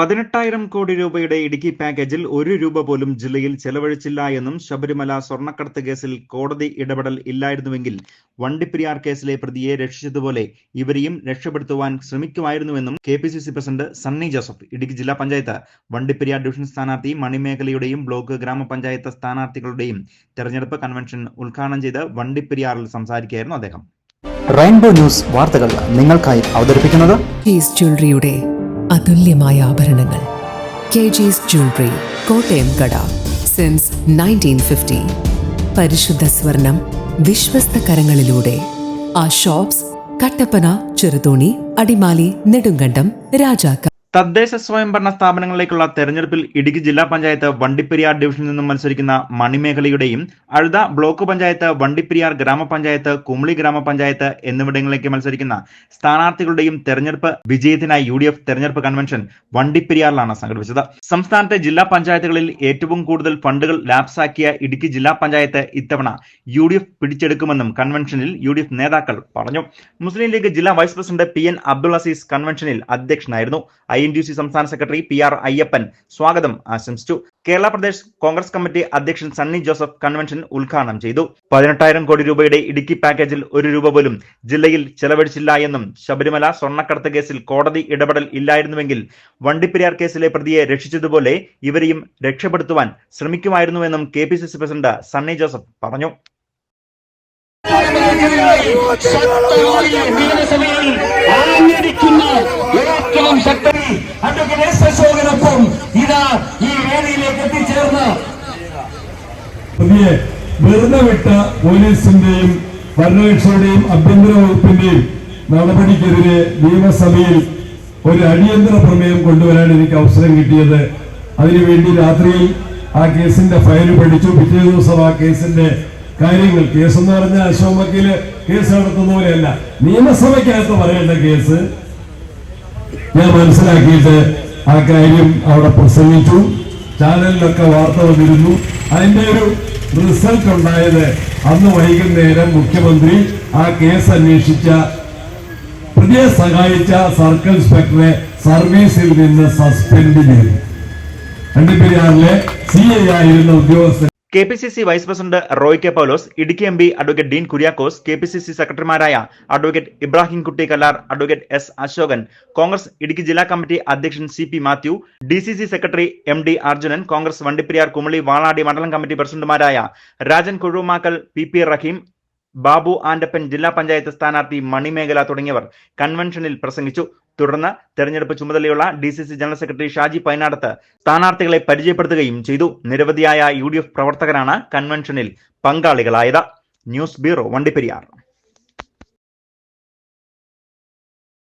18,000 കോടി രൂപയുടെ ഇടുക്കി പാക്കേജിൽ 1 രൂപ പോലും ജില്ലയിൽ ചെലവഴിച്ചില്ല എന്നും ശബരിമല സ്വർണ്ണക്കടത്ത് കേസിൽ കോടതി ഇടപെടൽ ഇല്ലായിരുന്നുവെങ്കിൽ വണ്ടിപ്പെരിയാർ കേസിലെ പ്രതിയെ രക്ഷിച്ചതുപോലെ ഇവരെയും രക്ഷപ്പെടുത്തുവാൻ ശ്രമിക്കുമായിരുന്നുവെന്നും കെപിസിസി പ്രസിഡന്റ് സണ്ണി ജോസഫ് ഇടുക്കി ജില്ലാ പഞ്ചായത്ത് വണ്ടിപ്പെരിയാർ ഡിവിഷൻ സ്ഥാനാർത്ഥി മണിമേഖലയുടെയും ബ്ലോക്ക് ഗ്രാമപഞ്ചായത്ത് സ്ഥാനാർത്ഥികളുടെയും തെരഞ്ഞെടുപ്പ് കൺവെൻഷൻ ഉദ്ഘാടനം ചെയ്ത് വണ്ടിപ്പെരിയാറിൽ സംസാരിക്കുകയായിരുന്നു അദ്ദേഹം. റെയിൻബോ ന്യൂസ് വാർത്തകൾ നിങ്ങൾക്കായി അവതരിപ്പിക്കുന്നത് ജ്വല്ലറിയുടെ അതുല്യമായ ആഭരണങ്ങൾ. KG's ജ്വല്ലറി, കോട്ടയം കട, സിൻസ് 1950. പരിശുദ്ധ സ്വർണം വിശ്വസ്ത കരങ്ങളിലൂടെ. ആ ഷോപ്സ് കട്ടപ്പന, ചെറുതോണി, അടിമാലി, നെടുങ്കണ്ടം, രാജാക്ക. തദ്ദേശ സ്വയംഭരണ സ്ഥാപനങ്ങളിലേക്കുള്ള തെരഞ്ഞെടുപ്പിൽ ഇടുക്കി ജില്ലാ പഞ്ചായത്ത് വണ്ടിപ്പെരിയാർ ഡിവിഷനിൽ നിന്നും മത്സരിക്കുന്ന മണിമേഖലയുടെയും അഴുത ബ്ലോക്ക് പഞ്ചായത്ത്, വണ്ടിപ്പെരിയാർ ഗ്രാമപഞ്ചായത്ത്, കുമളി ഗ്രാമപഞ്ചായത്ത് എന്നിവിടങ്ങളിലേക്ക് മത്സരിക്കുന്ന സ്ഥാനാർത്ഥികളുടെയും തെരഞ്ഞെടുപ്പ് വിജയത്തിനായി UDF തെരഞ്ഞെടുപ്പ് കൺവെൻഷൻ വണ്ടിപ്പെരിയാറിലാണ് സംഘടിപ്പിച്ചത്. സംസ്ഥാനത്തെ ജില്ലാ പഞ്ചായത്തുകളിൽ ഏറ്റവും കൂടുതൽ ഫണ്ടുകൾ ലാപ്സാക്കിയ ഇടുക്കി ജില്ലാ പഞ്ചായത്ത് ഇത്തവണ UDF പിടിച്ചെടുക്കുമെന്നും കൺവെൻഷനിൽ UDF നേതാക്കൾ പറഞ്ഞു. മുസ്ലിം ലീഗ് ജില്ലാ vice president PN Abdul Aziz കൺവെൻഷനിൽ അധ്യക്ഷനായിരുന്നു. INTUC സംസ്ഥാന സെക്രട്ടറി PR അയ്യപ്പൻ സ്വാഗതം ആശംസിച്ചു. കേരള പ്രദേശ് കോൺഗ്രസ് കമ്മിറ്റി അധ്യക്ഷൻ സണ്ണി ജോസഫ് കൺവെൻഷൻ ഉദ്ഘാടനം ചെയ്തു. 18,000 കോടി രൂപയുടെ ഇടുക്കി പാക്കേജിൽ 1 രൂപ പോലും ജില്ലയിൽ ചെലവഴിച്ചില്ല എന്നും ശബരിമല സ്വർണ്ണക്കടത്ത് കേസിൽ കോടതി ഇടപെടൽ ഇല്ലായിരുന്നുവെങ്കിൽ വണ്ടിപ്പെരിയാർ കേസിലെ പ്രതിയെ രക്ഷിച്ചതുപോലെ ഇവരെയും രക്ഷപ്പെടുത്തുവാൻ ശ്രമിക്കുമായിരുന്നുവെന്നും KPCC പ്രസിഡന്റ് സണ്ണി ജോസഫ് പറഞ്ഞു. വെറുതെ വിട്ട പോലീസിന്റെയും ഭരണകക്ഷിയുടെയും ആഭ്യന്തര വകുപ്പിന്റെയും നടപടിക്കെതിരെ നിയമസഭയിൽ ഒരു അടിയന്തര പ്രമേയം കൊണ്ടുവരാൻ എനിക്ക് അവസരം കിട്ടിയത്. അതിനുവേണ്ടി രാത്രിയിൽ ആ കേസിന്റെ ഫയൽ പഠിച്ചു. പിറ്റേ ദിവസം ആ കേസിന്റെ കാര്യങ്ങൾ, കേസെന്ന് പറഞ്ഞാൽ അശോക് വക്കീല് കേസ് നടത്തുന്ന പോലെയല്ല, നിയമസഭയ്ക്കകത്ത് പറയേണ്ട കേസ് ഞാൻ മനസ്സിലാക്കിയിട്ട് ആ കാര്യം അവിടെ പ്രസംഗിച്ചു. ചാനലിലൊക്കെ വാർത്ത വന്നിരുന്നു. അതിന്റെ ഒരു റിസൾട്ട് ഉണ്ടായത് അന്ന് വൈകുന്നേരം മുഖ്യമന്ത്രി ആ കേസ് അന്വേഷിച്ച പ്രതിയെ സഹായിച്ച സർക്കിൾ ഇൻസ്പെക്ടറെ സർവീസിൽ നിന്ന് സസ്പെൻഡ് ചെയ്തു. വണ്ടിപ്പെരിയാറിലെ CI ആയിരുന്ന ഉദ്യോഗസ്ഥൻ. KPCC vice president Roy K Paulose, Idukki MP advocate Dean Kuriakose, KPCC സെക്രട്ടറിമാരായ advocate Ibrahim Kutty Kallar, advocate S Ashokan, Congress Idukki ജില്ലാ കമ്മിറ്റി അധ്യക്ഷൻ CP Mathew, DCC secretary MD Arjunan, Congress Vandiperiyar, Kumily, Valadi മണ്ഡലം കമ്മിറ്റി പ്രസിഡന്റുമാരായ രാജൻ കുഴുമാക്കൽ, PP റഹീം, ബാബു ആൻഡപ്പൻ, ജില്ലാ പഞ്ചായത്ത് സ്ഥാനാർത്ഥി മണിമേഖല തുടങ്ങിയവർ കൺവെൻഷനിൽ പ്രസംഗിച്ചു. തുടർന്ന് തെരഞ്ഞെടുപ്പ് ചുമതലയുള്ള DCC general secretary Shaji Painadath സ്ഥാനാർത്ഥികളെ പരിചയപ്പെടുത്തുകയും ചെയ്തു. നിരവധിയായ UDF പ്രവർത്തകരാണ് കൺവെൻഷനിൽ പങ്കാളികളായത്. News bureau, Vandiperiyar.